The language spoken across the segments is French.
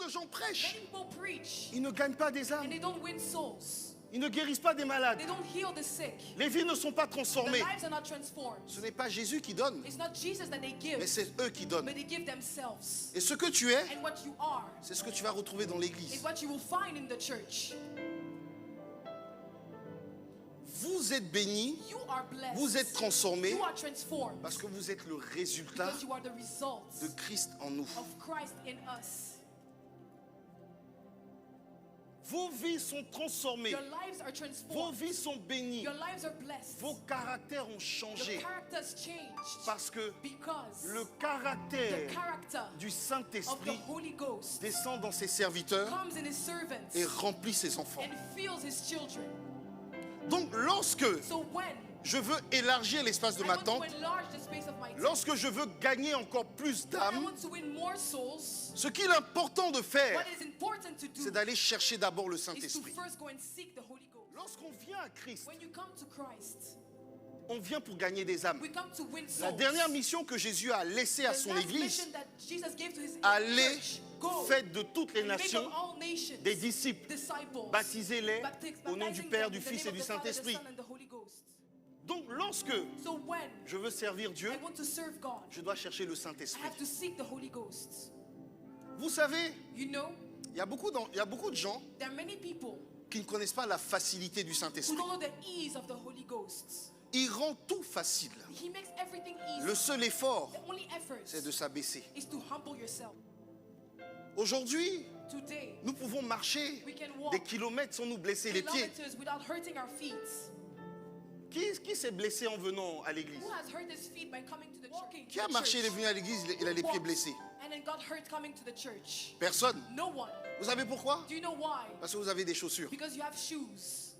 de gens prêchent. Many people preach Ils ne gagnent pas des and âmes. they don't win souls. Ils ne guérissent pas des malades. They don't heal the sick. Les vies ne sont pas The transformées. lives are not transformed. Ce n'est pas Jésus qui donne, It's not Jesus that they give, mais c'est eux qui donnent. but they give themselves. Et ce que tu es, And what you are c'est ce que tu vas retrouver dans is l'église. what you will find in the church. Vous êtes bénis, You are blessed. vous êtes transformés You are transformed parce que vous êtes le résultat because you are the result de Christ en nous. of Christ in us. Vos vies sont transformées. Your lives are Vos transformed. vies sont bénies. Your lives are blessed. Vos caractères ont Your changé. character's changed Parce que because le the caractère character du of the Saint-Esprit Holy Ghost descend dans ses serviteurs comes in his servants et remplit ses enfants. and fills his children. Donc lorsque So when je veux élargir l'espace de I ma want to tente, enlarge the space of my tent, lorsque je veux gagner encore plus I d'âmes, want to win more souls, ce qu'il est important de faire, what is important to do c'est d'aller chercher d'abord le is to Saint-Esprit. first go and seek the Holy Ghost. Lorsqu'on vient à Christ, When you come to Christ, on vient pour gagner des âmes. we come to win souls. La dernière mission que Jésus a laissée à The son last Église, mission that Jesus gave to his allez, church, go faites de toutes les and make nations of all nations des disciples, disciples, baptisez-les au nom du baptizing Père, them du in the Fils name et of du the Father, the Saint-Esprit. Son, and the Holy Ghost. Donc lorsque So when je veux servir Dieu, I want to serve God, je dois chercher le I Saint-Esprit. have to seek the Holy Ghost. Vous savez, You know, il y a beaucoup de gens there are many people qui ne connaissent pas la facilité du who Saint-Esprit. don't know the ease of the Holy Ghost. Il rend tout facile. He makes everything easy. Le seul effort, The only effort c'est de s'abaisser. is to humble yourself. Aujourd'hui, Today, nous pouvons marcher we can walk des kilomètres sans nous blesser les pieds. kilometers without hurting our feet. Qui s'est blessé en venant à l'église? Who has hurt his feet by coming to the church? Qui a marché, il est venu à l'église, il a les pieds blessés? And then got hurt coming to the church? Personne. No one. Vous savez pourquoi? Do you know why? Parce que vous avez des chaussures. Because you have shoes.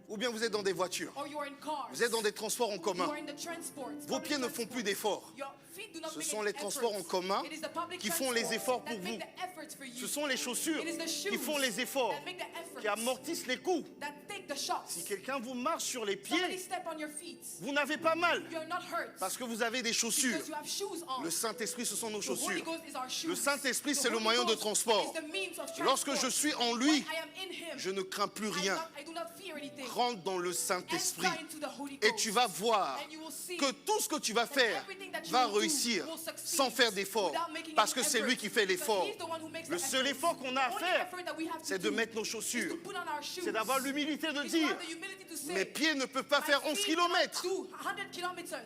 Ou bien vous êtes dans des voitures. Or you are in cars. Vous êtes dans des transports en You commun. are in the transport. Vos pieds ne font plus d'efforts. Your feet do not Ce make sont any les transports en efforts. commun It is the public qui font les transport efforts that pour make vous. the efforts for you. Ce sont les chaussures It is the shoes qui font les efforts, that make the efforts, qui amortissent les coups. that take the shots. Si quelqu'un vous marche sur les Somebody pieds, step on your feet. vous n'avez pas mal You are not hurt parce que vous avez des chaussures. because you have shoes on. Le Saint-Esprit, ce sont nos The Holy chaussures. Ghost is our shoes. Le Saint-Esprit, The c'est le Holy moyen de Ghost transport. is the means of Lorsque transport. je suis en When lui, I am in him, je ne crains plus rien. I do not fear anything. Rentre dans le Saint-Esprit Enter into the Holy et Ghost. tu vas voir And you will see que tout ce que tu vas that faire everything that you va will do réussir will succeed sans faire d'effort. without making Parce any que c'est effort. lui qui fait Because l'effort. he's the one who makes Le the seul efforts. effort qu'on a à Only faire, effort that we have to c'est de do mettre nos is chaussures. to put on our shoes. C'est d'avoir l'humilité de It's to dire, have the humility to say, mes pieds ne peuvent pas my faire 11 feet kilomètres. cannot do 100 kilometers.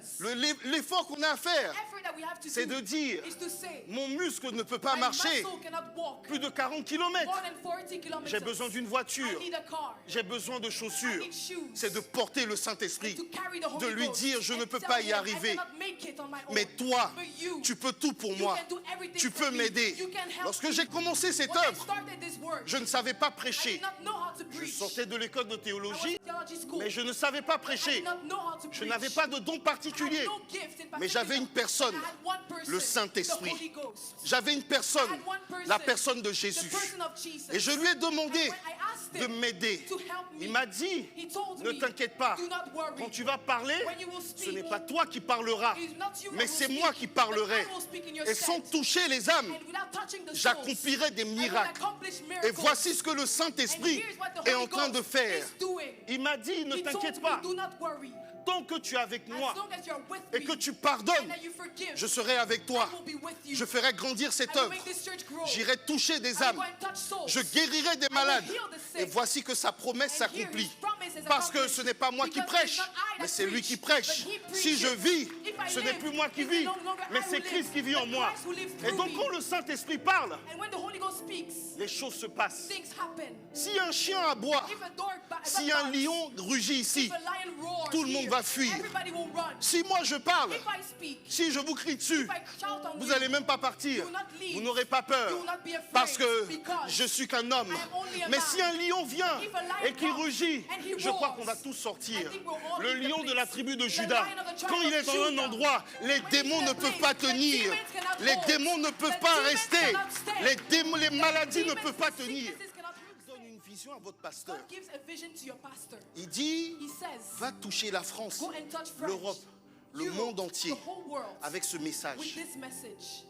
L'effort qu'on a à faire, Effort that we have to c'est do de dire, is to say, mon muscle ne peut pas my marcher muscle cannot walk plus de 40 more kilomètres. than 40 kilometers. J'ai besoin d'une voiture. I need a car. J'ai besoin de I chaussures. need shoes. C'est de porter le Saint-Esprit. To carry the Holy De lui Ghost dire, je and ne peux tell pas y him, I arriver. cannot make it on my own. Mais toi, But you, tu peux tout pour you moi. can do everything Tu for peux me. m'aider. You can help Lorsque me. j'ai commencé cette When I œuvre, started this work, je ne savais pas I prêcher. did not know how to Je preach. sortais de l'école de I was théologie, in theology school. mais je ne savais pas I prêcher. did not know how to Je preach. n'avais pas de don I had particulier. no gift in Mais j'avais particular. une personne, I had one person, le Saint-Esprit. the Holy Ghost. J'avais une personne, I had one person, la personne de the Jésus. person of Jesus. Et je lui ai demandé And when I asked de him m'aider. to help me, Il m'a dit, he told ne me, t'inquiète pas, do not worry. quand tu vas parler, When you will speak, ce n'est pas toi qui parleras, it's not you mais that c'est will moi speak, qui but parlerai. I will speak in your Et sans stead. toucher les âmes, And without touching the souls, j'accomplirai des I will miracles. accomplish Et miracles. voici ce que le And Saint-Esprit here's what the est Holy en train de Ghost faire. is doing. Il m'a dit, ne He told t'inquiète me, pas, do not worry. tant que tu es avec moi As long as you're with et me, que tu pardonnes, and that you forgive, je serai avec toi. I will be with you. Je ferai grandir cette I will œuvre. make this church grow. J'irai toucher des I will âmes. go and touch souls. Je guérirai des I will malades. heal the sick. Et voici que sa promesse And here s'accomplit. his promise is Parce que accomplished. ce n'est pas moi qui Because prêche, it's not I that mais c'est lui qui preach, prêche. but he Si je preaches. vis, If I ce n'est live, plus moi qui it is vis, no longer mais I c'est who Christ live, qui vit en but moi. Christ who lives Et through donc me. quand le Saint-Esprit parle, And when the Holy Ghost speaks, les choses se passent. things happen. Si un chien aboie, If a dog si un barks, lion rugit ici, if a lion roars tout le monde here, va fuir. everybody will run. si moi je parle, If I speak, si je vous crie dessus, if I shout on vous you, n'allez même pas partir. you will not leave. Vous n'aurez pas peur. You will not be afraid, Parce que because je suis qu'un homme. I am only a Mais man. si un lion vient If a lion et qu'il comes rugit, and he je crois roars, qu'on va tous sortir. I think we'll all Le leave the lion de la place. tribu de The Judas, lion of the tribe quand il of est dans un Judah, endroit, les when he's démons in ne a peuvent place, pas the tenir. demons cannot Les hold. démons ne peuvent The pas demons rester. cannot stay. Les maladies ne Demons, peuvent pas the tenir. sicknesses cannot Donne une vision à votre pasteur. God gives a vision to your pastor. Il dit, He says, va toucher la France, go and touch France, l'Europe, le Europe, monde entier the whole world, avec ce with message. this message.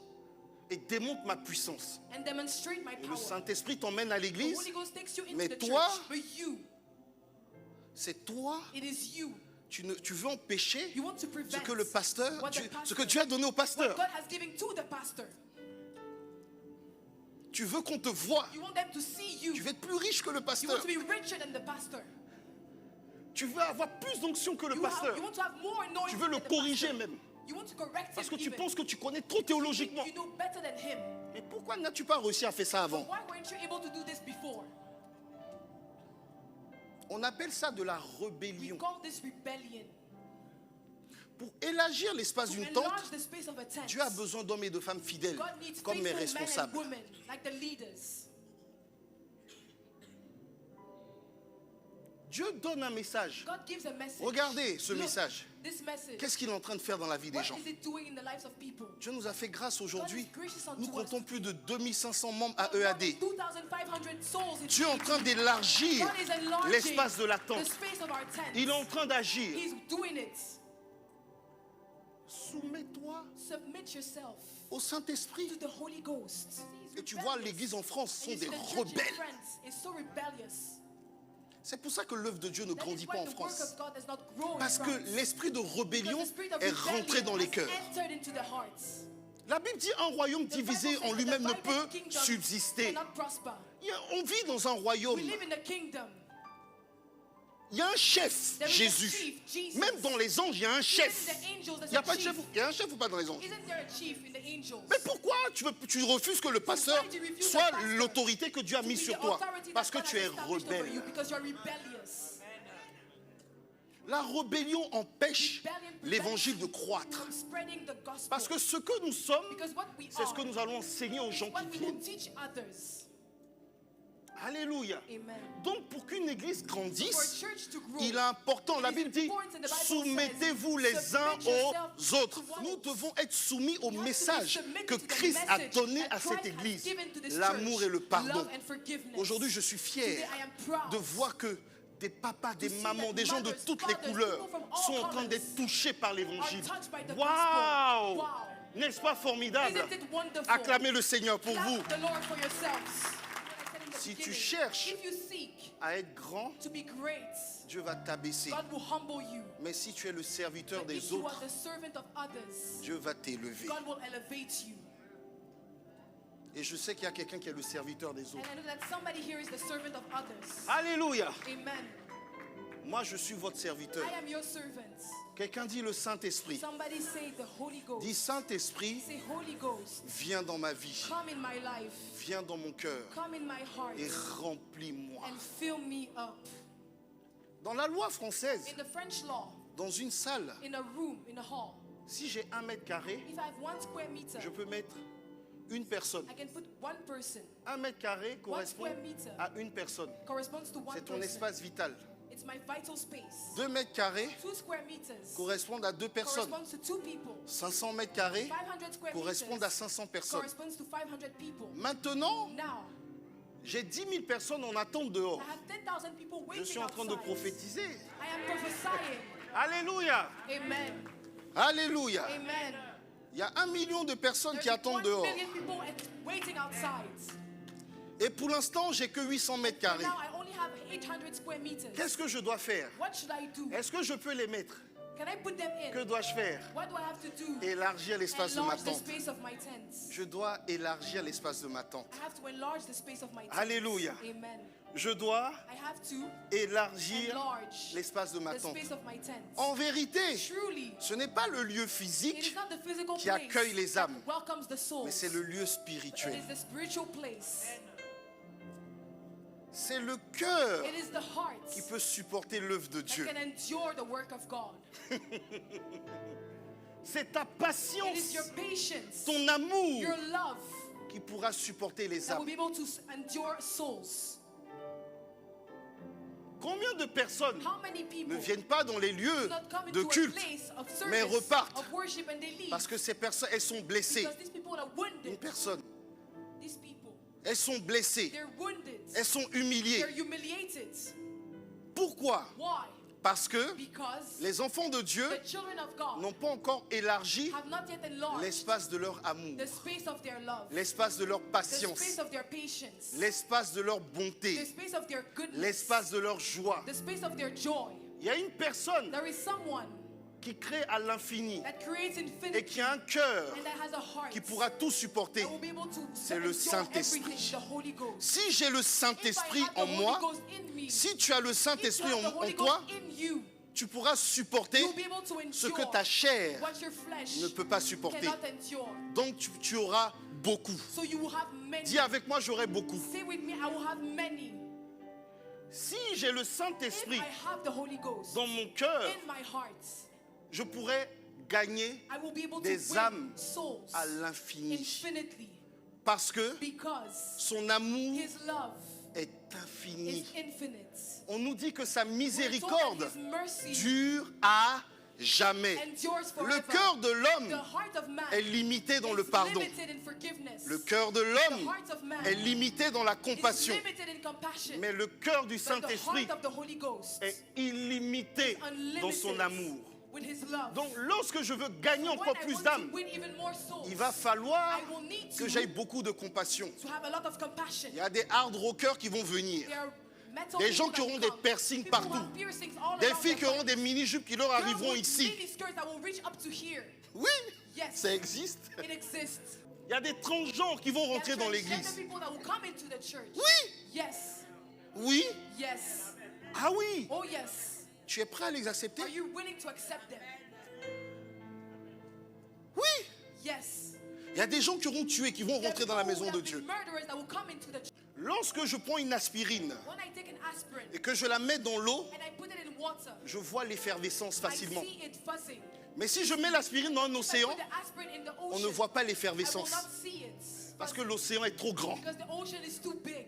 et démontre ma puissance. and demonstrate my Et le power. Saint-Esprit t'emmène à The l'église. Holy Ghost takes you into Mais the toi, church. But you, C'est toi, it is you. tu veux empêcher You want to ce prevent que le pasteur, what the ce que pastor- Dieu a donné au what pasteur. God has given to the pastor. Tu veux qu'on te voie. You want them to see you. Tu veux être plus riche que le You pasteur. want to be richer than the pastor. Tu veux avoir plus d'onction que le pasteur. You want to have more anointing Tu veux le than the corriger pastor. même. You want to correct Parce him que tu even. penses que tu connais trop théologiquement. You know better than him. Mais pourquoi n'as-tu pas réussi à faire ça avant? Why weren't you able to do this before? On appelle ça de la We rébellion. call this rebellion. Pour élargir l'espace To d'une tente, enlarge the space of a tent. Dieu a besoin d'hommes et de femmes fidèles, God needs comme mes faithful men and responsables. women, like the leaders. Dieu donne un message. God gives a message. Regardez ce Look, message. This message. Qu'est-ce qu'il est en train de faire dans la vie des What gens? is it doing in the lives of people? Dieu nous a fait grâce aujourd'hui. God is gracious unto Nous us. comptons plus de 2500 membres à More than EAD. 2,500 souls in Dieu est en EAD. train d'élargir God is enlarging l'espace de la the tente. space of our tent. Il est en train d'agir. He's doing it. Soumets-toi Submit yourself au Saint-Esprit. to the Holy Ghost. Et tu vois, l'église en France sont And you see des the church in rebelles. France is so rebellious. C'est pour ça que l'œuvre de Dieu ne That grandit is pas why en the work France. of God does not grow in Parce que France. l'esprit de rébellion Because the spirit of est rentré dans les rebellion cœurs. has entered into the hearts. La Bible dit un royaume The Bible divisé says en that lui-même the ne divided peut kingdom subsister. cannot prosper. On vit dans un royaume. We live in a kingdom. Il y a un chef, There is a Jésus. chief, Jesus. Même dans les anges, il y a un Even chef. in the angels, there's Il y a a pas de chief. chef. Il y a un chef ou pas dans les anges? Isn't there a chief in the angels? Mais pourquoi tu refuses que le pasteur why do you refuse soit the pastor l'autorité que Dieu a To mise be sur the toi? authority Parce que that God tu has es established over you, rebelle. because you are rebellious. La rébellion empêche Rebellion prevents l'évangile de you croître. from spreading the gospel. Parce que ce que nous sommes, Because what we c'est ce que are nous allons enseigner aux is gens what qui we will viennent. teach others. Alléluia. Amen. Donc pour qu'une église For a grandisse, church to grow, il est important, la it is Bible dit, important, and the Bible soumettez-vous says, les uns submit yourself aux autres. to Nous others. devons être soumis au You have to be message submitted que to the Christ a message donné that à Christ cette has église, given to this l'amour church, et le pardon. love and forgiveness. Aujourd'hui, je suis Today, fier I am proud de voir que des papas, des see mamans, that des gens de mothers, toutes les fathers, couleurs people from all sont en train colors d'être touchés par l'évangile. are touched by the Waouh! gospel. Wow. N'est-ce pas formidable? Isn't it wonderful? Acclamez le Seigneur pour Clap vous. the Lord for yourselves. Si tu Beginning. cherches If you seek à être grand, to be great, Dieu va t'abaisser. God will humble you. Mais si tu es le serviteur But if des you are autres, the servant of others, Dieu va t'élever. God will elevate you. Et je sais qu'il y a quelqu'un qui est le serviteur des And autres. I know that somebody here is the servant of others. Alléluia. Amen. Moi, je suis votre serviteur. I am your servant. Quelqu'un dit le Saint-Esprit. Somebody say the Holy Ghost. Dis Saint-Esprit, Say Holy Ghost, viens dans ma vie. come in my life, Viens dans mon cœur come in my heart, et remplis-moi. and fill me up. Dans la loi française, In the French law, dans une salle, in a room, in a hall, si j'ai 1 mètre carré, if I have 1 square meter, je peux mettre une personne. I can put 1 person. 1 mètre carré correspond square meter à une personne. Corresponds to 1 C'est ton person. espace vital. It's my vital space. 2 mètres carrés 2 square meters correspondent à 2 personnes. corresponds to 2 people. 500 mètres carrés 500 square correspondent à meters 500 personnes. corresponds to 500 people. Maintenant, Now, j'ai 10 000 personnes en attente dehors. I have 10,000 people Je waiting suis en train de outside. prophétiser. I am prophesying. Alléluia. Amen. Alléluia. Amen. Il y a 1 million de personnes qui There's attendent 1 dehors. million people waiting outside. Et pour l'instant, j'ai que 800 mètres For carrés. now, I only have 800 square meters. Qu'est-ce que je dois faire? What should I do? Est-ce que je peux les mettre? Can I put them Que in? dois-je faire? What do I have to do? Élargir l'espace de ma Enlarge the tente. space of my tent. Je dois élargir l'espace de ma tente. I have to enlarge the space of my tent. Alléluia. Amen. Je dois I have to élargir enlarge l'espace de ma the tente. space of my tent. En vérité, Truly, ce n'est pas le lieu it physique, is not the physical qui place accueille les that âmes, welcomes the souls. mais c'est le lieu It spirituel. is the spiritual place. C'est le cœur It is the heart qui peut supporter l'œuvre de that Dieu. can endure the work of God. C'est ta It is patience, your patience, ton amour your love qui pourra supporter les that will âmes. be able to endure souls. Combien de personnes How many people ne viennent pas dans les do lieux not come de into a culte place of mais service, repartent of worship, and they leave parce que ces personnes, elles sont blessées. because these people are Une wounded. personne, These people, elles sont blessées, they're wounded. elles sont humiliées. They're humiliated. Pourquoi? Why? Parce que Because les enfants de Dieu the children of God n'ont pas encore élargi have not yet enlarged l'espace de leur amour, the space of their love, l'espace de leur the patience, space of their patience, l'espace de leur the bonté, space of their goodness, l'espace de leur joie. the space of their joy. Il y a une personne There is someone qui crée à l'infini that creates et infinity qui a un cœur and that has a heart qui pourra tout supporter. that will be able to C'est le absorb Saint-Esprit. everything, the Holy Ghost. Si j'ai le If I Saint-Esprit have the en Holy moi, Ghost in me, si tu as le if you Saint-Esprit have the en Holy toi, Ghost in you, tu pourras supporter you'll be able to ce que endure ta chair what your flesh ne peut pas supporter. cannot endure. Donc tu auras beaucoup. So you will have many. Dis avec moi, j'aurai beaucoup. Say with me, I will have many. Si j'ai le If Saint-Esprit I have the Holy Ghost dans mon cœur, in my heart, je pourrais gagner I will be able to des win âmes souls à l'infini. infinitely Parce que because son amour His love est infini. is infinite. On nous dit que sa We're told that miséricorde His mercy dure à jamais. endures Le forever. cœur de The l'homme heart of man est limité dans is le pardon. limited in forgiveness. Le cœur de The l'homme heart of man est limité dans la is compassion. limited in compassion. Mais le cœur du But the Saint-Esprit heart of the Holy Ghost est illimité dans son unlimited amour. with His love. Donc lorsque je veux gagner When encore I plus want d'âmes, to win even more souls, il va falloir I will need que to j'aie beaucoup de compassion. have a lot of compassion. Il y a des hard rockers qui vont venir. There are metal Des gens people qui that auront des come. piercings People who partout. have piercings all Des around filles their qui auront body. des mini-jupes qui leur Girls arriveront with ici. mini skirts that will reach up to here. Oui, Yes, ça existe. it exists. Il y a des transgenres qui vont rentrer There dans are transgender l'église. people that will come into the church. Oui, Yes, oui, yes, ah oui. oh yes. Tu es prêt à les accepter? Are you willing to accept them? Oui. Yes. Il y a des gens qui auront tué, qui vont There are rentrer dans la people maison who de have been Dieu. murderers that will come into the church. Lorsque je prends une aspirine When I take an aspirin et que je la mets dans l'eau, and I put it in water, je vois l'effervescence I facilement. see it fuzzing. Mais si je mets l'aspirine dans un If I océan, put the aspirin in the on ocean, ne voit pas I will l'effervescence not see it parce que l'océan est trop grand. because the ocean is too big.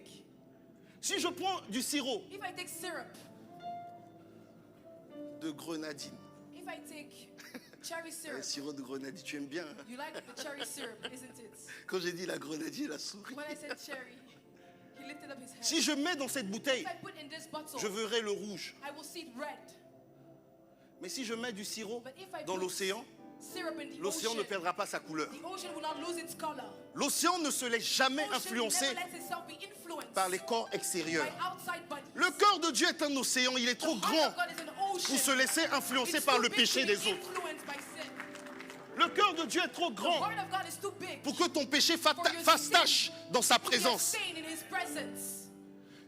Si je prends du sirop If I take syrup, de grenadine, if I take cherry le syrup, sirop de grenadine, tu aimes bien, hein? you like the cherry syrup, isn't it? Quand j'ai dit la grenadine, elle a souri. When I said cherry, he lifted up his head. Si je mets dans cette bouteille, If I put in this bottle, je verrai le rouge. I will see it red. Mais si je mets du sirop But if I dans put l'océan, syrup in the l'océan ne ocean, perdra pas sa couleur. the ocean will not lose its color. L'océan ne se laisse jamais Ocean influencer never lets itself be influenced par les corps by extérieurs. outside bodies. Le cœur de Dieu est un océan, il est The trop heart grand of God is an ocean. pour se laisser influencer It's par too le big péché to be des autres. influenced by sin. Le cœur de Dieu est trop The grand heart of God is too big pour que ton péché for your fasse sin tache dans sa to be a présence. stain in His presence.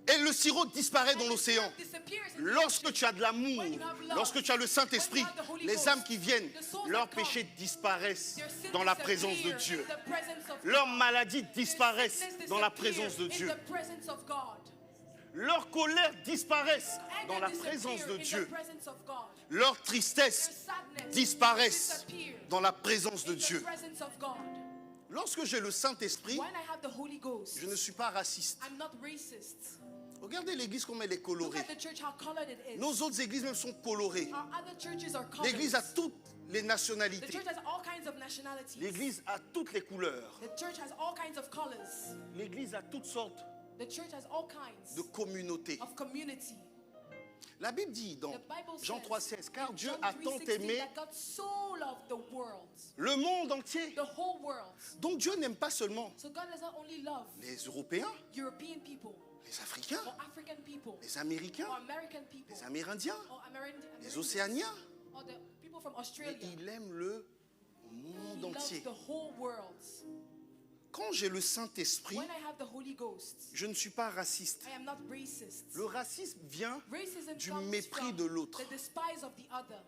Et le sirop disparaît dans And the l'océan. syrup disappears in the Lorsque ocean. tu as de l'amour, When you have love, lorsque tu as le Saint-Esprit, when you have the Holy les Ghost, âmes qui viennent, the souls leurs that come, péchés disparaissent Their sin dans la présence de disappear Dieu. in the presence of Leurs God. maladies Their disparaissent sickness dans la disappear présence de Dieu. in the presence of God. Leurs colères disparaissent dans Anger la présence disappear de in the Dieu. presence of God. Leurs Their tristesses sadness disparaissent disappear dans la présence de in the Dieu. presence of God. Lorsque j'ai le Saint-Esprit, When I have the Holy Ghost, je ne suis pas raciste. I'm not racist. Regardez l'église comme elle est Look colorée. at the church, how colored it is. Nos autres églises même sont colorées. Our other churches are colored. L'église a toutes les The nationalités. church has all kinds of nationalities. L'église a toutes les couleurs. The church has all kinds of colors. L'église a toutes sortes The church has all kinds de communautés. of community. La Bible dit dans The Bible Jean says 3,16, car in Dieu John a tant 3:16 aimé that God so loved the world, le monde entier. the whole world. Donc Dieu n'aime pas seulement So God does not only love les Européens, European people les Africains, or African people les Américains, or American people les Amérindiens, or les Océaniens. or the people from Mais Australia. il aime le He monde loves entier. the whole world. Quand j'ai le Saint-Esprit, When I have the Holy Ghost, je ne suis pas raciste. I am not racist. Le racisme vient Racism du comes mépris from de l'autre, the despise of the other.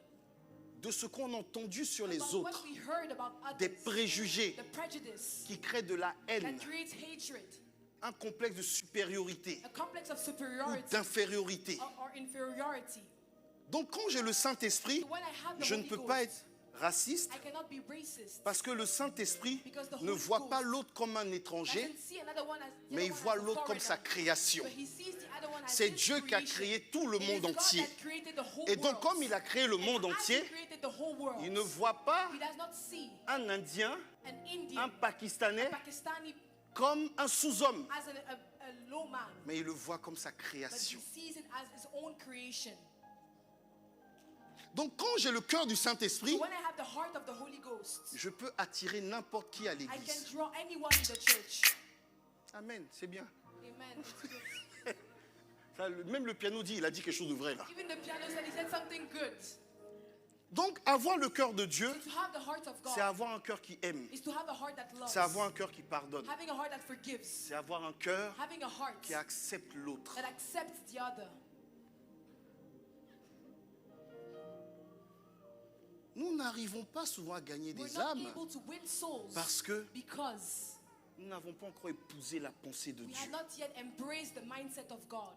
de ce qu'on a entendu sur les About what autres, we heard about des others, préjugés the prejudice qui créent de la haine, that creates hatred, un complexe de supériorité a complex of ou superiority d'infériorité. or inferiority. Donc quand j'ai le Saint-Esprit, So when I have the je ne Holy peux Ghost, pas être raciste I cannot be racist parce que le Saint-Esprit because the ne Holy voit Ghost pas l'autre comme un étranger, doesn't see another one as the mais il other one voit as a l'autre comme sa foreigner. création. But he sees the other one as C'est his Dieu qui a creation. créé tout le It is monde God entier. that created the whole Et donc world. comme il a créé le monde And as entier, he created the whole world, il ne voit pas he does not see un Indien, an un Indian, Pakistanais Pakistani comme un sous-homme, as a low man, mais il le voit comme sa but he création. sees it as his own creation. Donc quand j'ai le cœur du Saint-Esprit, So when I have the heart of the Holy Ghost, je peux attirer n'importe qui à I can l'église. draw anyone in the church. Amen, c'est bien. Amen. It's good. Ça, même le piano dit, il a dit quelque chose de vrai là. Even the piano said he said something good. Donc avoir le cœur de Dieu, So to have the heart of c'est God avoir un cœur qui aime. is to have a heart that loves. C'est avoir un cœur qui pardonne. Having a heart that forgives. C'est avoir un cœur Having a heart qui accepte l'autre. that accepts the other. Nous n'arrivons pas souvent à gagner We're des not âmes able to win souls parce que because nous n'avons pas encore épousé la pensée de we Dieu. have not yet embraced the mindset of God.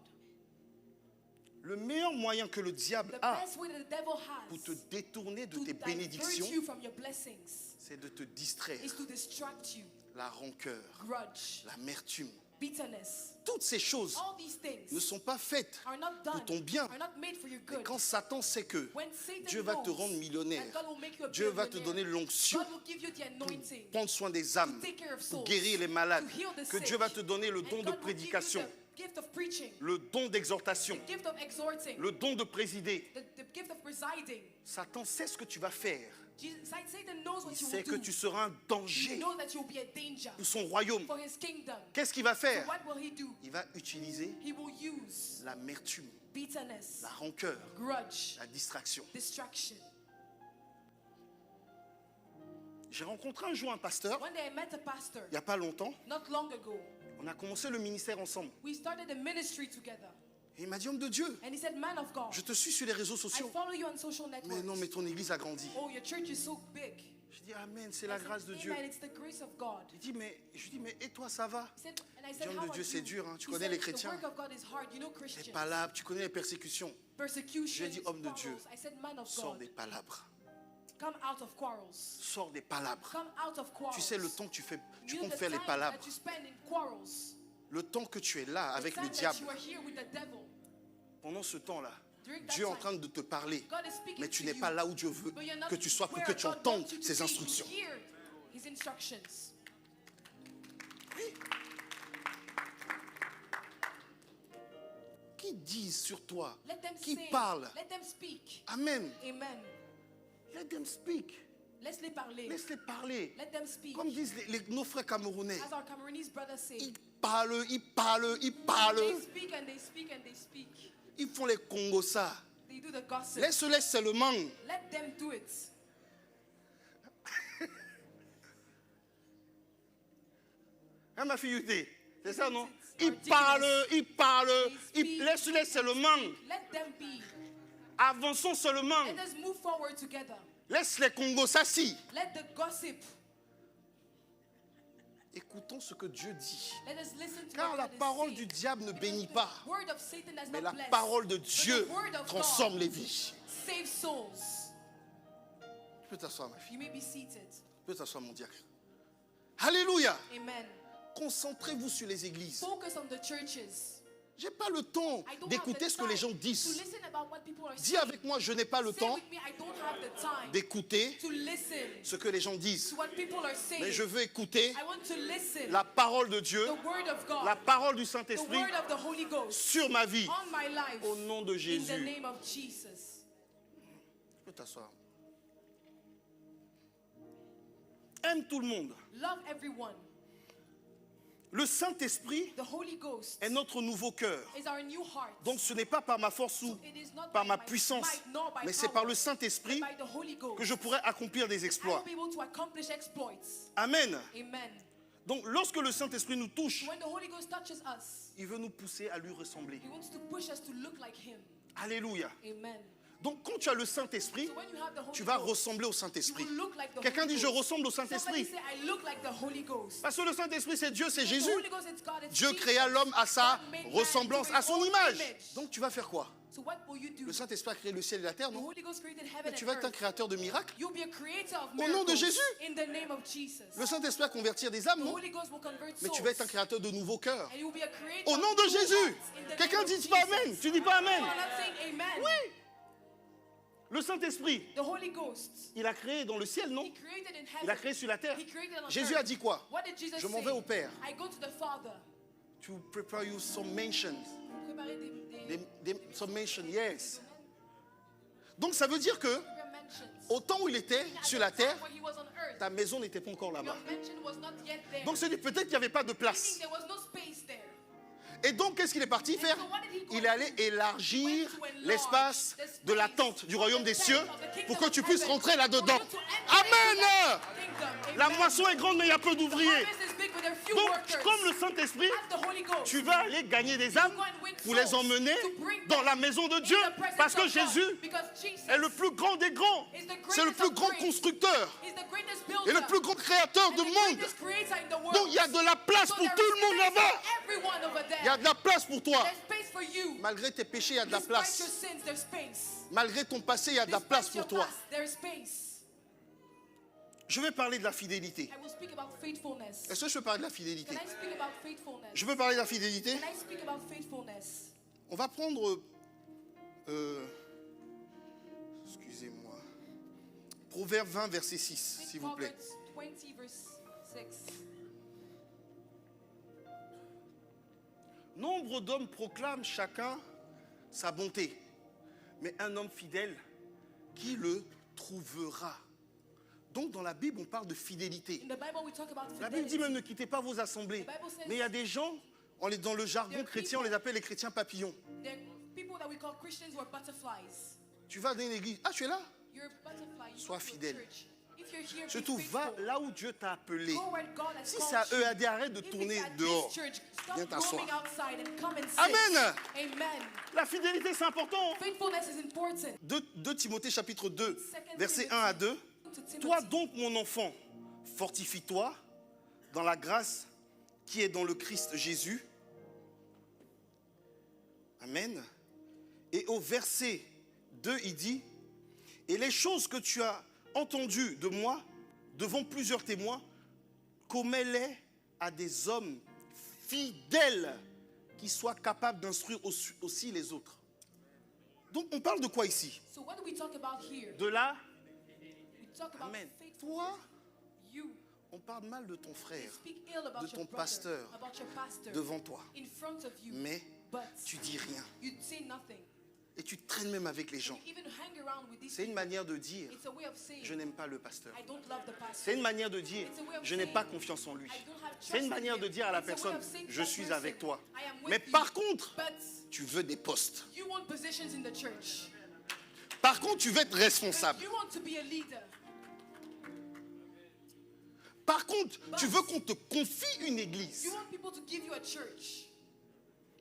Le meilleur moyen que le diable The a best way that the devil pour has te détourner de to tes divert bénédictions, you from your blessings c'est de te distraire. is to distract you. La rancœur, Grudge, l'amertume, bitterness. toutes ces choses All these ne things sont pas faites are not pour done, ton bien. are not made for your Mais good. quand Satan sait que When Satan Dieu va te knows rendre millionnaire, that God will make you a Dieu va te billionaire, donner l'onction God will give you the anointing pour prendre soin des âmes, to take care of pour souls, guérir les malades, to heal the que sick, Dieu va te donner le and don de God will give you prédication, the gift of preaching, le don d'exhortation, the gift of exhorting, le don de présider. the gift of presiding. Satan sait ce que tu vas faire. Satan knows what Il you sait will que do. tu seras un He danger knows that you will be a danger pour son royaume. for his kingdom. Qu'est-ce qu'il va So faire? what will he do? Il va utiliser He will use l'amertume, bitterness, la rancœur, grudge, la distraction. distraction. J'ai rencontré un jour un pasteur, One day I met a pastor, il n'y a pas longtemps. not long ago. On a commencé le ministère ensemble. We started a ministry together. Et il m'a dit, homme de Dieu, And he said, man of God, je te suis sur les réseaux I sociaux. follow you on social networks. Mais non, mais ton église a grandi. Oh, your church is so big. Je dis, Amen, c'est la I said, grâce de Dieu. Amen, it's the grace of God. Je dis, mais et toi, ça va? He said, and I Dit, said, homme how de are Dieu, c'est you? dur, hein. Tu He connais said, les the chrétiens. work of God is hard. You know Les Christians. palabres, tu connais les persécutions. Persecution, J'ai dit, homme de Dieu, I said, man of sors God, des palabres. come out of quarrels. Sors des palabres. Come out of quarrels. Tu sais le temps que tu You know comptes the faire les time palabres. that you spend in quarrels. Le temps que tu es là avec The le time that diable. you are here with the devil. Pendant ce temps-là, During that Dieu est en time, train de te parler. God is speaking Mais tu to n'es you, pas là où Dieu veut but you're not que tu sois pour where que tu God entendes wants you to ses be, instructions. to hear his instructions. Oui. Qui disent sur toi, Let them qui say, parlent. let them speak. Amen. Amen. Let them speak. Laisse-les parler. Laisse-les parler. Let them speak. Comme disent nos frères camerounais. As our Cameroonese brothers say, Ils parlent, ils parlent, ils parlent. they speak and they speak and they speak. Ils font les Congosa. They do the gossip. Laisse-les seulement. Let them do it. Hein, ma filleté? C'est ça, non? It's Ils parlent, ils parlent. They speak. Laisse-les seulement. Let them be. Avançons seulement. Let us move forward together. Laisse les Congosa si. Let the gossip. Écoutons ce que Dieu dit. Let us listen to Car what la God is parole saying. du diable ne Because bénit the pas. word of Satan does Mais not la bless, parole de but Dieu the word of transforme God les vies. save souls. Tu peux t'asseoir, ma fille. You may be seated. Tu peux t'asseoir, mon diacre. Alléluia. Amen. Concentrez-vous sur les églises. Focus on the churches. J'ai pas le temps I don't have d'écouter the ce que les gens time to disent. listen about what people are Dis saying. avec moi, je n'ai pas le Say temps with me, I don't have the time d'écouter to listen ce que les gens disent. to what people are saying. Mais je veux écouter I want to listen la parole de Dieu, the word of God, la parole du the Saint-Esprit word of the Holy Ghost sur ma vie. on my life Au nom de in the Jésus. name of Jesus. Tu peux t'asseoir. Aime tout le monde. Love everyone. Le Saint-Esprit The Holy Ghost est notre nouveau cœur. is our new heart. Donc ce n'est pas par ma force ou It is not par by ma my puissance, might nor by mais c'est power, par le Saint-Esprit but by the Holy Ghost. que je pourrais accomplir des I will exploits. be able to accomplish exploits. Amen. Amen. Donc lorsque le Saint-Esprit nous touche, When the Holy Ghost touches us, il veut nous pousser à lui ressembler. He wants to push us to look like Him. Alléluia. Amen. Donc quand tu as le Saint-Esprit, So when you have the Holy tu vas Ghost, ressembler au you Saint-Esprit. will look like the Quelqu'un Holy dit, je Ghost. ressemble au Somebody Saint-Esprit. say, I look like the Holy Ghost. Parce que le Saint-Esprit, c'est Dieu, c'est The Jésus. Holy Ghost is God, it's Dieu Jesus. créa l'homme à sa God made man ressemblance, to à his son own image. image. Donc tu vas faire quoi? So what will you do? Le Saint-Esprit a créé le ciel et la terre, The non? Holy Ghost created heaven Mais tu and vas être un earth. créateur de miracles. You'll be a creator of Au nom de miracles Jésus. in the name of Jesus. Le Saint-Esprit va convertir des âmes, The non? Holy Ghost will convert Mais souls. tu vas être un créateur de nouveaux cœurs. And you'll be a creator Au nom of de new Jésus. hearts in the Quelqu'un name of dit pas Jesus. Amen. Tu dis pas Amen. You're not saying amen. Oui. Le Saint-Esprit, The Holy Ghost, il a créé dans le ciel, non? He created in Il a heaven. créé sur la terre. He created on Jésus earth. a dit quoi? What did Jesus Je m'en say? vais au Père. I go to the Father. To prepare you some mansions. Préparer des Some mansions, yes. Donc ça veut dire que Your mansions. au temps où il était At sur the la time terre, when he was on earth, ta maison n'était pas encore your là-bas. mansion was not yet there. Donc c'est peut-être qu'il n'y avait pas de Meaning place. there was no space there. Et donc qu'est-ce qu'il est parti faire? And so what did he go Il est allé do? élargir He went to enlarge l'espace the space de la tente du royaume of des the cieux tent of the kingdom pour que tu of puisses heaven, rentrer for là-dedans. you to enter Amen! into that kingdom. La Amen. moisson est grande mais il y a peu The d'ouvriers. harvest is big, but there are few Donc workers. comme le Saint-Esprit, As the Holy Ghost, tu vas aller gagner des âmes go and win pour les souls emmener to bring dans them la maison de in Dieu. the presence Parce que of God. Jésus Because Jesus est le plus grand des grands. is the C'est le greatest plus of grand greats. constructeur He's the greatest et builder le plus grand créateur and du the monde. greatest creator in the world. Donc il y a de la place So pour there tout is le monde space là-bas. for everyone over there. Il y a de la place pour toi. There's space for you. Malgré tes péchés, il y a de la Despite your place. sins, there's space. Malgré ton passé, il y a de la Despite place your pour toi. past, there's space. Je vais parler de la fidélité. I will speak about faithfulness. Est-ce que je peux parler de la fidélité? Can I speak about faithfulness? Je peux parler de la fidélité? Can I speak about faithfulness? On va prendre... excusez-moi. Proverbe 20, verset 6, Read s'il vous plaît. Proverbs 20 verse 6. Nombre d'hommes proclament chacun sa bonté, mais un homme fidèle, qui le trouvera? Donc dans la Bible, on parle de fidélité. In the Bible, we talk about La Bible dit fidelity. même ne quittez pas vos assemblées. The Bible says- Mais il y a des gens, dans le jargon There are chrétien, on les appelle les chrétiens papillons. There are people that we call Christians who are butterflies. Tu vas dans une église, ah tu es là? You're a butterfly. You Sois go to a fidèle. church. If you're here, be Surtout, va faithful. là où Dieu t'a appelé. Go where God has Si called c'est à you. EAD, arrête de If tourner it's at dehors. this church, Viens stop t'asseoir. roaming outside and come and sit. Amen. Amen. La fidélité, c'est important. Faithfulness is important. 2 Timothée chapitre 2, Second versets Timothy 1 à 2. to Timothy. Toi donc, mon enfant, fortifie-toi dans la grâce qui est dans le Christ Jésus. Amen. Et au verset 2, il dit, et les choses que tu as entendues de moi devant plusieurs témoins, commets-les à des hommes fidèles qui soient capables d'instruire aussi les autres. Donc on parle de quoi ici? So what do we talk about here? De la... We talk about Amen. faithfulness. Toi, You on parle mal de ton frère speak ill about de your ton brother, pasteur about your pastor devant toi, in front of you, mais but tu dis rien. you say nothing. Et tu traînes même avec les gens. You even hang around with these C'est une people. manière de dire, It's a way of saying, je n'aime pas le pasteur. I don't love the pastor. C'est une manière de dire, It's a way of je n'ai saying, pas confiance en lui. I don't have trust C'est une in manière him. de dire à la It's a way personne, of saying to je that suis person, avec toi. I am with Mais you. par contre, But tu veux des postes. you want positions in the church. Par contre, tu veux être responsable. You want to be a leader. Par contre, tu veux qu'on te confie une église. You want people to give you a church.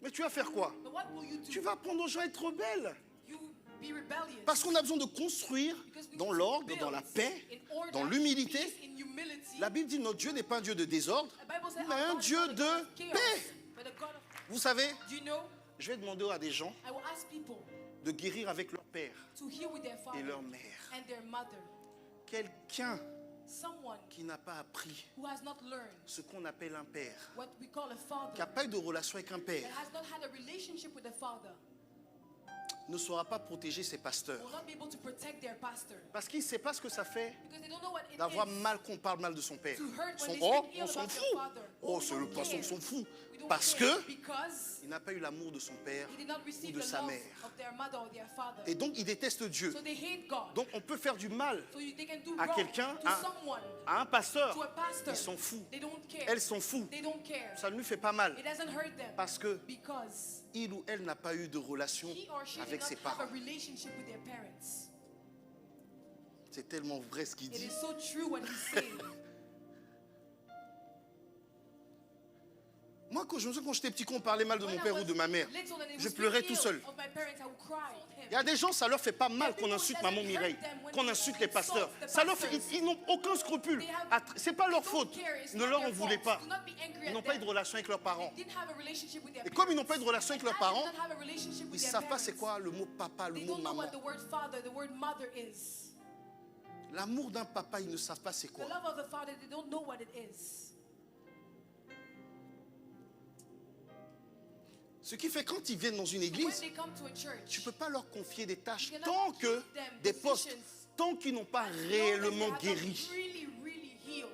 Mais tu vas faire quoi? But what will you do? Tu vas apprendre aux gens à être rebelles. You be rebellious. Parce qu'on a besoin de construire Because we dans need to l'ordre, build dans la paix, in order, dans l'humilité. peace, in humility. La Bible dit notre Dieu n'est pas un Dieu de désordre, The Bible says mais our un God is Dieu not a God de of chaos, paix. but a God of- Vous savez, Do you know? je vais demander à des gens I will ask people de guérir avec leur père to heal with their father et leur mère. and their mother. Quelqu'un Someone qui n'a pas appris who has not learned ce qu'on appelle un père, what we call a father, qui n'a pas eu de relation avec un that père, has not had a relationship with a father, ne saura pas protéger ses pasteurs. will not be able to protect their pastor. Parce qu'il ne sait pas ce que ça fait Because they don't know what it d'avoir is mal qu'on parle mal de son père. to hurt when they Oh, speak ill on s'en about fout. their father. Oh, We c'est le don't pasteur, on care. s'en fout. We don't Parce care que because il n'a pas eu l'amour de son père he did not ou receive de the sa love mère. of their mother or their father. Et donc, il déteste Dieu. So they hate God. Donc, on peut faire du mal So they can do à wrong quelqu'un, to someone, à un pasteur. to a pastor. Il s'en fout. They don't care. Elle s'en fout. They don't care. Ça ne lui fait pas mal. It doesn't hurt them Parce que because il ou elle n'a pas eu de relation he or she did avec not ses have parents. a relationship with their parents. C'est tellement vrai ce qu'il It dit. is so true what he's saying. Moi, quand j'étais petit, quand on parlait mal de mon When I père was ou de ma mère, little and it je was pleurais ill tout seul. of my parents, I would cry. Il y a des gens, ça leur fait pas mal qu'on insulte maman Mireille, qu'on insulte les pasteurs. Ça leur fait, ils n'ont aucun scrupule. C'est pas leur faute. Ne leur en voulez pas. Ils n'ont pas eu de relation avec leurs parents. Et comme ils n'ont pas eu de relation avec leurs parents, ils ne savent pas c'est quoi le mot papa, le They mot don't know maman. what the word father, the word mother is. L'amour d'un papa, ils ne savent pas c'est The quoi. love of the father, they don't know what it is. Ce qui fait quand ils viennent dans une When église, they come to a church, tu ne peux pas leur confier des tâches you cannot tant que give them des postes, positions tant qu'ils n'ont pas as long as réellement they have not guéri. really healed.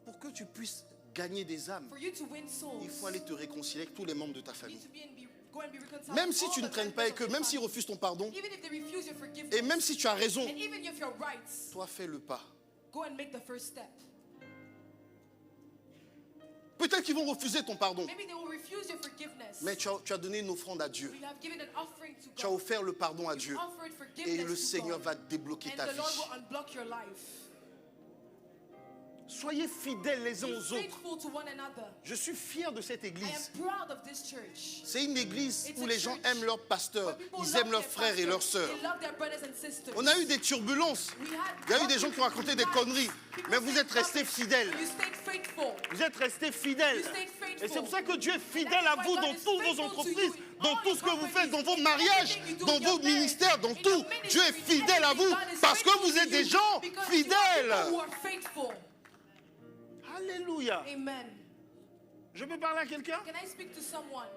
Pour que tu puisses gagner des âmes, For you to win souls, il faut aller te réconcilier avec tous les membres de ta you famille. need to be in Go and be reconciled Même with si all tu ne the traînes pas members avec eux, of même your s'ils family. refusent ton pardon, Even if they refuse your forgiveness, et même si tu as raison, and even if you're right, toi fais le pas. go and make the first step. Peut-être qu'ils vont refuser ton pardon, Maybe they will refuse your forgiveness. mais tu as donné une offrande à Dieu. You have given an offering to Tu as God. offert le pardon à Dieu. You've offered Et forgiveness le to Seigneur God. va débloquer And ta the Lord vie. will unblock your life. Soyez fidèles les uns Be aux autres. faithful to one another. Je suis fier de cette I église. am proud of this church. C'est une église It's où a les gens church aiment leur pasteur, where people ils love aiment leurs their frères et pastors, leurs sœurs. they love their brothers and sisters. On a eu des turbulences. We had Il y a eu des gens qui ont raconté des conneries. People Mais vous said êtes restés rubbish, fidèles. but you stayed faithful. Vous êtes restés fidèles. You stayed faithful. Et c'est pour ça que Dieu est And fidèle that's à why vous God dans is toutes vos faithful to entreprises, you in dans all tout ce que your vous faites, dans vos companies, mariages, everything you do dans in your vos marriage, ministères, dans in tout. your Dieu est ministry, fidèle à everything. vous God is parce que faithful vous to êtes des you gens because you are fidèles. people who are faithful. Alléluia. Amen. Je peux parler à quelqu'un? Can I speak to someone?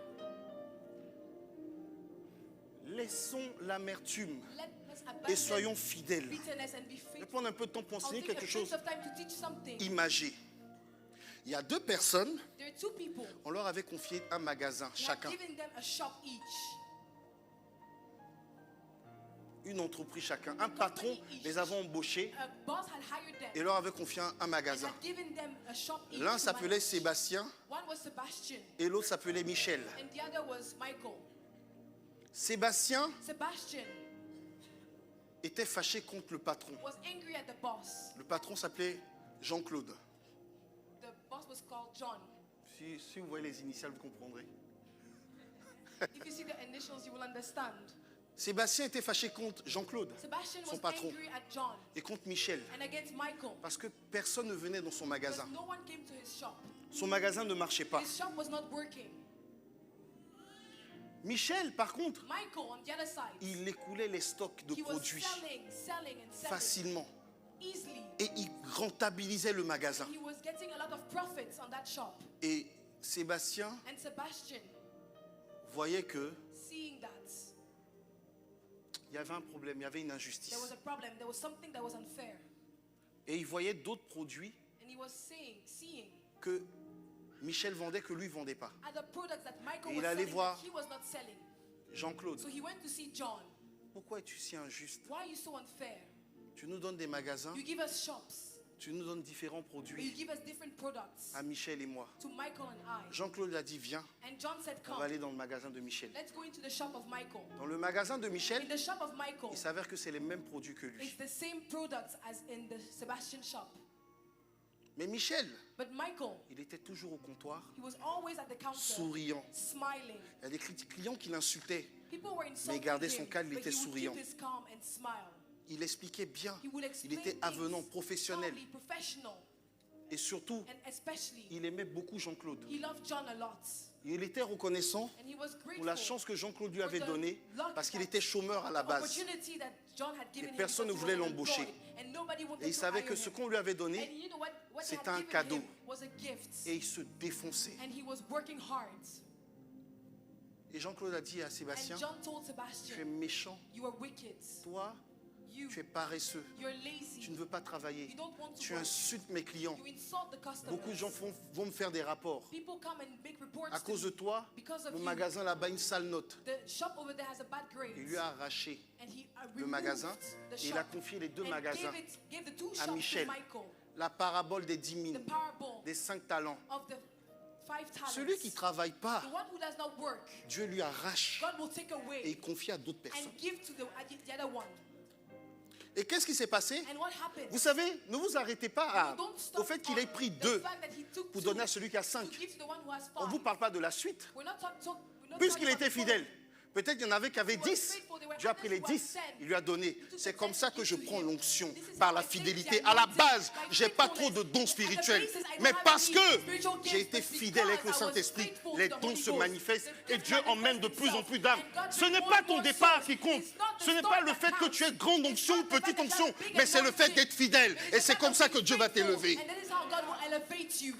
Laissons l'amertume Let's et abandon soyons fidèles. bitterness and be Je vais faithful. prendre un peu de temps pour I'll enseigner take a quelque bit chose of time to teach something. imagé. Il y a deux personnes, There are two people. on leur avait confié un magasin We have chacun, given them a shop each. une entreprise chacun. Un patron les avait embauchés A boss had hired them et leur avait confié un and magasin. had given them a shop each. L'un to s'appelait manage. Sébastien One was Sebastian et l'autre s'appelait Michel. and the other was Michael. Sébastien Sebastian était fâché contre le patron. was angry at the boss. Le patron s'appelait Jean-Claude. The boss was called John. Si vous voyez les initiales, vous comprendrez. If you see the initials, you will understand. Sébastien était fâché contre Jean-Claude Sebastian Son was patron. angry at John et contre Michel and against Michael parce que personne ne venait dans son because magasin. no one came to his shop. Son magasin ne marchait pas. His shop was not working. Michel, par contre, Michael, on the other side, il écoulait les stocks de he was produits selling facilement easily. et il rentabilisait le magasin. He was getting a lot of profits on that shop. Et Sébastien And Sebastian, voyait que seeing that il y avait un problème, il y avait une injustice. there was a problem, there was something that was unfair. Et il voyait d'autres produits And he was seeing que Michel vendait que lui ne vendait pas. other products that Michael Et was il allait selling voir that he was not selling. Jean-Claude, So he went to see John. pourquoi es-tu si injuste? Why are you so unfair? Tu nous donnes des magasins, You give us shops, tu nous donnes différents but you produits give us different products à Michel et moi. to Michael and I. Jean-Claude a dit, viens, And John said, on va come, aller dans le magasin de Michel. let's go into the shop of Michael. Dans le magasin de Michel, In the shop of Michael, il s'avère que c'est les mêmes produits que lui. it's the same products as in the Sebastian shop. Mais Michel, But Michael, il était toujours au comptoir, he was always at the counter, souriant. smiling. Il y a des clients qui l'insultaient. People were insulting gardait son him, calme, il but était he would souriant. keep his calm and smile. Il expliquait bien. He would Il explain était avenant, things professionnel. calmly, professional, Et surtout, and especially, il aimait beaucoup Jean-Claude. he loved John a lot. Il était reconnaissant And he was pour la grateful chance que Jean-Claude lui avait for the donnée luck parce qu'il that- était chômeur à la the base. opportunity that John had given Et him personne because ne he voulait was l'embaucher. unemployed, and nobody wanted Et il to savait hire que him. ce qu'on lui avait And donné, you know what they c'était had un given cadeau. him was a gift. et il se défonçait. And he was working hard. Et Jean-Claude a dit à And Sébastien, John told tu es Sebastian, méchant, you are wicked. toi, You, tu es paresseux, you're lazy. tu ne veux pas travailler, You don't want to tu work. insultes mes clients. You insult the customers. Beaucoup de gens vont me faire des rapports. People come and make reports À to cause de me. toi, Because of mon you. magasin là-bas a une sale note. The shop over there has a bad grade. Il lui a arraché And he le removed magasin the et il a shop confié les deux and magasins gave the two à shops Michel. to Michael. La parabole des 10 000, The parable des 5 talents. of the 5 talents. Celui qui ne travaille pas, The one who does not work, Dieu lui arrache God will take et away il confie à d'autres personnes. and give to the other one. Et qu'est-ce qui s'est passé? And what happened? Vous savez, ne vous arrêtez pas Don't stop au fait qu'il ait on pris the 2 fact that he took pour two donner à celui qui a to 5. give to the one who has On ne 5. vous parle pas de la suite. We're not we're not Puisqu'il talking était about the fidèle, peut-être qu'il y en avait qui avaient He was 10. faithful. There were Dieu a pris les others who 10, had 10. il lui a donné. He took C'est the comme 10 ça que je into prends him. l'onction, This is par how la I take fidélité. the À la anointing base, by j'ai pas trop de faithfulness. dons At the spirituels. basis, I don't Mais have parce any que spiritual gifts, j'ai été but fidèle avec le because I was Saint-Esprit, faithful to les the dons Holy se Ghost, manifestent the et gifts Dieu emmène de manifest plus en themselves. plus d'âmes. And God Ce n'est brings pas more ton and more départ souls. qui compte. It's not the Ce n'est start pas le that fait que counts. tu aies grande It's onction not ou the fact petite that you have onction, big mais c'est le fait anointing. d'être fidèle. It is Et the c'est fact comme of ça que being Dieu va faithful. t'élever. And that is how God will elevate you.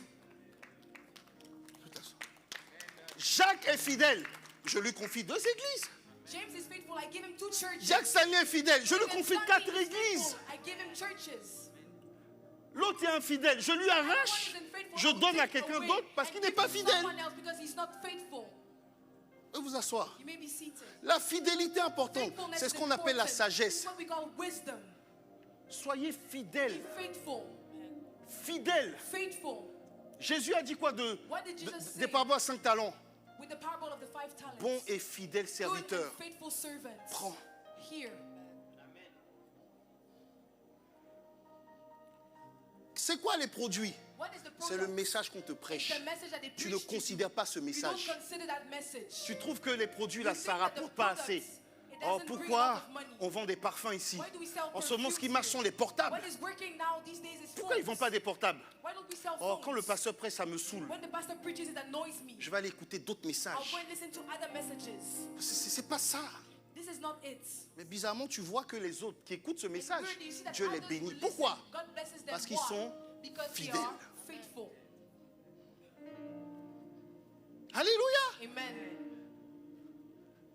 Jacques est fidèle. Je lui confie 2 églises. James is faithful. I give him 2 churches. Jacques Sani est fidèle. Je lui James confie Sunday 4 is faithful. églises. I give him churches. L'autre est infidèle. Je lui arrache. Je donne à quelqu'un d'autre parce qu'il n'est pas fidèle. Vous asseoir. You may be seated. La fidélité est importante. Faithfulness C'est ce is qu'on appelle la important. sagesse. It's what we call wisdom. Soyez fidèles. Be faithful. Fidèles. Faithful. Jésus a dit quoi What did Jesus say? des paraboles à 5 talents? With the parable of the 5 talents. Bon et fidèle Good serviteur. and faithful servants. Prends. Here. C'est quoi les produits? What is the C'est le product? message qu'on te It's prêche. the message that they Tu ne preach to you. considères pas ce You don't message. consider that message. Tu trouves que les produits là, You ça think that the rapporte pas assez. products, it Oh, doesn't bring a lot pourquoi of money. on vend des parfums ici? Why do we sell En ce moment, ce qui perfumes marche here? sont les portables. What is working now these days is Pourquoi ils ne vendent pas des portables? Why don't we sell Oh, phones? quand le pasteur prêche, ça me saoule. When the pastor preaches, it annoys me. Je vais aller écouter d'autres I'll messages. go and listen to other messages. C'est pas ça. This is not it. Mais bizarrement, tu vois que les autres qui écoutent ce It's message, weird, you see that Dieu les others bénit. will Pourquoi? listen. God blesses them. Parce qu'ils Why? sont Because they fidèles. are faithful. Alléluia. Amen.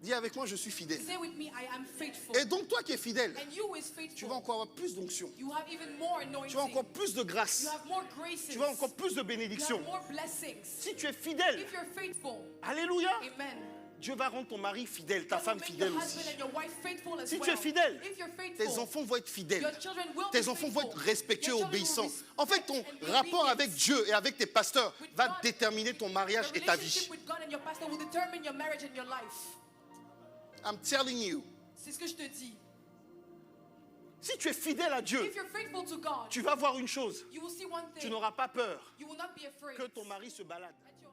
Dis avec moi, je suis fidèle. Say with me, I am faithful. Et donc toi qui es fidèle, And you is tu faithful. vas encore avoir plus d'onction. You have even more Tu anointing. vas encore plus de grâce. You have more graces. Tu vas encore plus de You bénédictions. have more blessings. Si tu es fidèle, If you're faithful, alléluia, amen. Dieu va rendre ton mari fidèle, ta God will femme make fidèle your aussi. husband and your wife faithful as Si tu well. es fidèle, If you're faithful, tes enfants vont être fidèles. your children will Tes be enfants vont être faithful. respectueux et Your children will obéissants. En fait, ton respect and be rapport obedient. avec Dieu et avec tes pasteurs With va God, déterminer ton mariage Your et ta relationship vie. with God and your pastor will determine your marriage and your life. I'm telling you. C'est ce que je te dis. Si tu es fidèle à Dieu, If you're faithful to God, tu vas voir une chose. you will see one Tu thing. n'auras pas peur You will not be afraid que ton mari se balade. that your